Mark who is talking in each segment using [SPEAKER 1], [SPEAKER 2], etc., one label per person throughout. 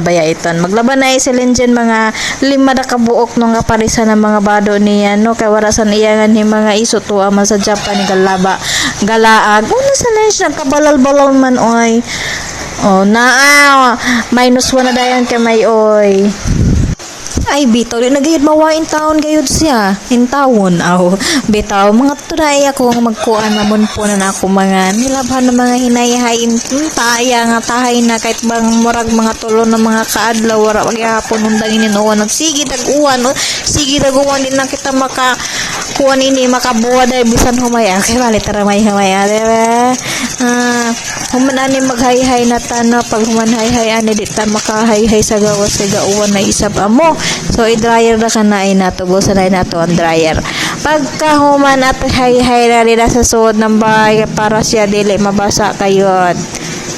[SPEAKER 1] baya iton maglaban na silin dyan mga 5 na kabuok no nga parisa ng mga bado niya no kay warasan iyangan ni mga iso to man sa Japan ni galaag una sa lens nagkabalal-balal man oy -1 na dayon kay may oy ay bitaw di nagayud mawain taon gayud siya in taon bitaw mga turay ako magkuan mamon po na ako mga nilabhan ng mga hinayahain taya nga tahay na kahit bang murag mga tulo ng mga kaadlaw wala pagyapon undang ininuwan sige daguan sige daguan din na kita maka kuan ini makabuwa dahil bisan humaya kay bali tara may humaya diba humanani maghay-hay na tano pag humanhay-hay ani di ta makahayhay sa gawas sa gauwan na isab amo so i-dryer na ka na ay natubusan na nato ang dryer pagka human at hay-hay na nila sa suod ng bahay para siya dili mabasa kayo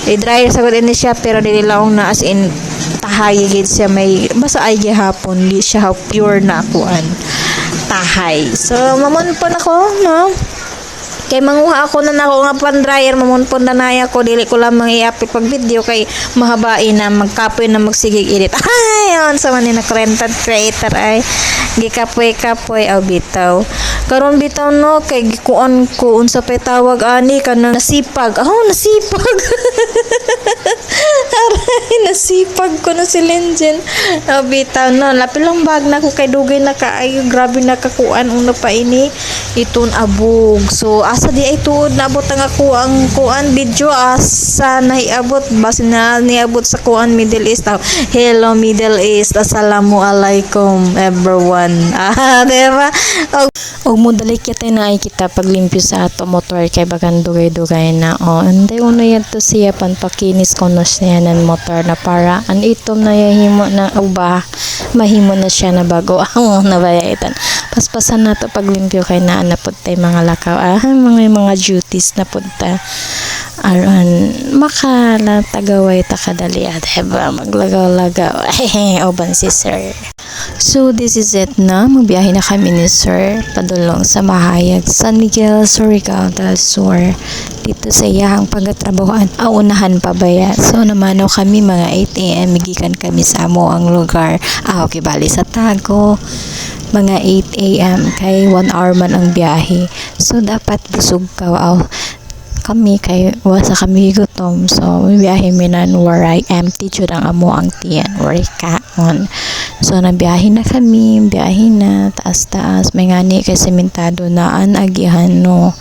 [SPEAKER 1] i-dryer sa ini siya pero dili lang na as in tahay gid siya may basa ay gihapon di siya pure na kuan tahay so mamon po nako no kay manguha ako na nako nga pan dryer mamunpon na naya ko dili ko lamang i-upload pag video kay mahabain na magkapoy na magsigig edit ay on sa man ni na content creator ay gikapoy bitaw karon bitaw no kay gikuan ko unsa pay tawag ani kanang nasipag nasipag aray nasipag ko na si Lenjen bitaw no lapilang bag na ko kay dugay na kaayo grabe na kakuan una pa ini iton abog so asa di ay tuod naabot ang ako ang kuan video asa naiabot base na niabot sa kuan Middle East hello Middle East assalamualaikum everyone diba og mo dali kita na ay kita paglimpyo sa ato motor kay bagan dugay-dugay na anday uno yan to siya panpakinis ko na siya ng motor na para an itom na yahimo na uba mahimo na siya na bago ang nabayaitan paspasan na to paglimpyo kay naa na pud mga lakaw mga duties na punta aron makala tagaway ta kadali diba maglagaw-lagaw oban si sir so this is it na magbiyahe na kami ni sir padulong sa Mahayag San Miguel Surigao del Sur dito sa iyang pagtatrabahoan unahan pa baya so namano kami mga 8 AM gikan kami sa amo ang lugar okay bali sa Tago mga 8 AM kay 1 hour man ang biyahe so dapat busog ka kami kay wasa kami gutom so biyahe minan waray empty jud ang amo ang tiyan waray kaon so nabiyahe na kami biyahe na taas may ngani kay sementado na an agihan no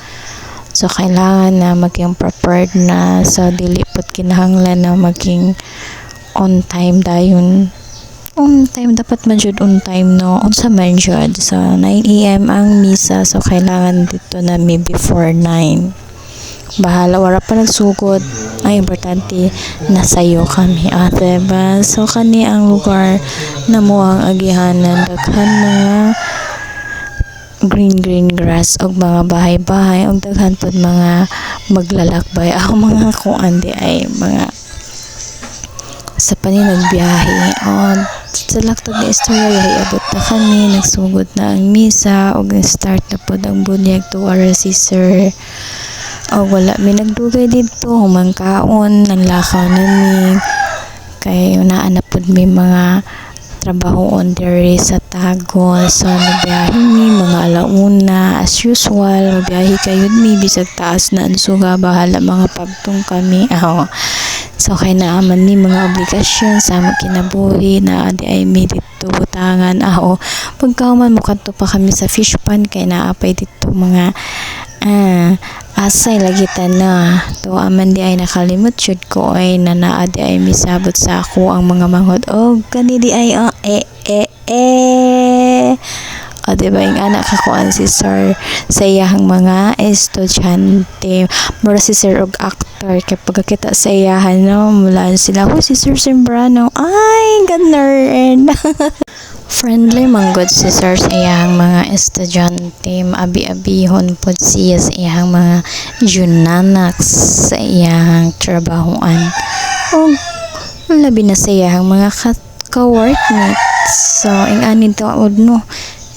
[SPEAKER 1] so kailangan na maging prepared na so dili pud kinahanglan na maging on time dayon on time dapat man jud on time no unsa man jud so 9 AM ang misa so kailangan dito na may before 9 bahala wala pa nagsugod ang importante nasayo kami diba so kani ang lugar na mo ang agihanan daghan mga green grass og mga bahay-bahay og daghan pud mga maglalakbay mga kuan di ay mga sa paninagbiyahe sa laktod na istorya abot na kami nagsugod na ang misa og start na pud ang bunyag to si sir wala may nagdugay dito humangkaon nanlakaw nami kay unaan na pud may mga trabahoon diri sa Tago so nabiyahe mi mga alauna as usual mabiyahe kayod mi bisag taas na ang suga bahala mga pagtung kami so kay naaman ni mga obligasyon sa kinabuhi na adi ay mi dito butangan pagkauman mo kadto pa kami sa fish pond kay naapay dito mga asay lagitan na to aman di ay nakalimot jud ko ay nanaadi ay misabot sa ako ang mga manghod kani di ay diba yung anak kakuan si sir sa iyahang mga estudyante mura si sir og actor kay pagkakita sa iyahan no mula sila si sir Sembrano ay ganern friendly manggod si sir sa iyang mga estudyante maabi-abihon po siya sa iyang mga junanax sa iyang trabahoan labi na sa iyang mga ka-workmates so ing anin to no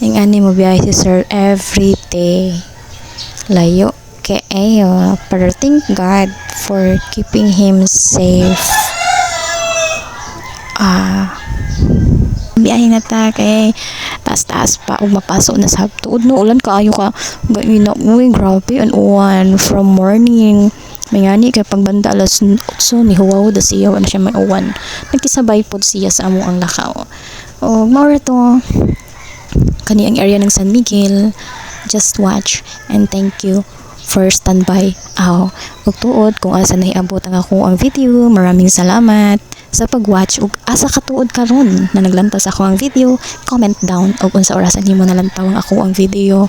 [SPEAKER 1] ing ani mo biyahe si sir every day layo kay pero thank God for keeping him safe
[SPEAKER 2] biyahe na ta kay taas-taas pa ug mapasok na sa tuod no ulan kaayo ka gayud na uy grabe an uwan from morning may ngani kay pagbanda alas 8 ni huwaw da siya wala siya may uwan nagkisabay pod siya sa amo ang lakaw o mao to kani ang area ng San Miguel. Just watch and thank you for standby. Ug tuod kung asa nahiabot ang ako ang video, maraming salamat sa pag-watch ug asa ka tuod karon na naglantaw sa ako ang video, comment down ug unsa orasan nimo nalantaw ang ako ang video.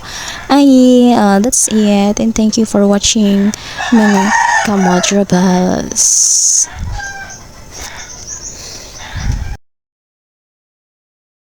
[SPEAKER 2] That's it and thank you for watching mga kamodrabals.